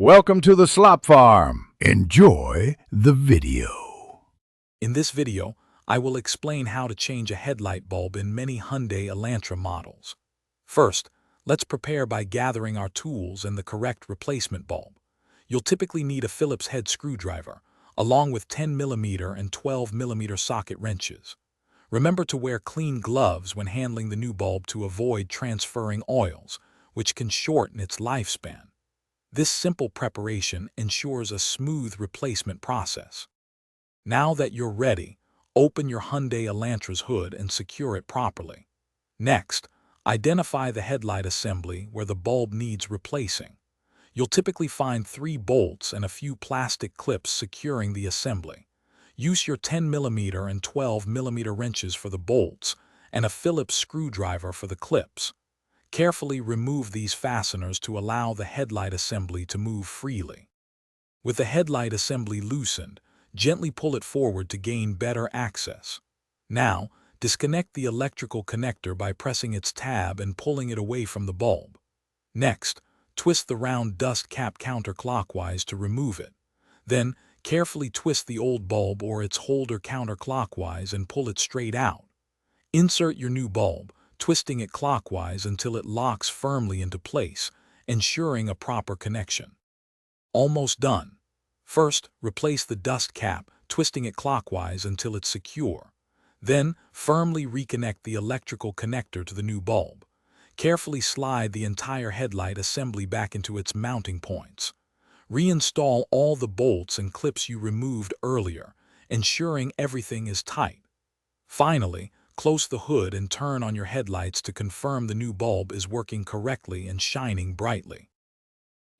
Welcome to the Slop Farm. Enjoy the video. In this video, I will explain how to change a headlight bulb in many Hyundai Elantra models. First, let's prepare by gathering our tools and the correct replacement bulb. You'll typically need a Phillips head screwdriver, along with 10mm and 12mm socket wrenches. Remember to wear clean gloves when handling the new bulb to avoid transferring oils, which can shorten its lifespan. This simple preparation ensures a smooth replacement process. Now that you're ready, open your Hyundai Elantra's hood and secure it properly. Next, identify the headlight assembly where the bulb needs replacing. You'll typically find 3 bolts and a few plastic clips securing the assembly. Use your 10mm and 12mm wrenches for the bolts and a Phillips screwdriver for the clips. Carefully remove these fasteners to allow the headlight assembly to move freely. With the headlight assembly loosened, gently pull it forward to gain better access. Now, disconnect the electrical connector by pressing its tab and pulling it away from the bulb. Next, twist the round dust cap counterclockwise to remove it. Then, carefully twist the old bulb or its holder counterclockwise and pull it straight out. Insert your new bulb, twisting it clockwise until it locks firmly into place, ensuring a proper connection. Almost done. First, replace the dust cap, twisting it clockwise until it's secure. Then, firmly reconnect the electrical connector to the new bulb. Carefully slide the entire headlight assembly back into its mounting points. Reinstall all the bolts and clips you removed earlier, ensuring everything is tight. Finally, close the hood and turn on your headlights to confirm the new bulb is working correctly and shining brightly.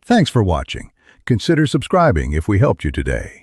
Thanks for watching. Consider subscribing if we helped you today.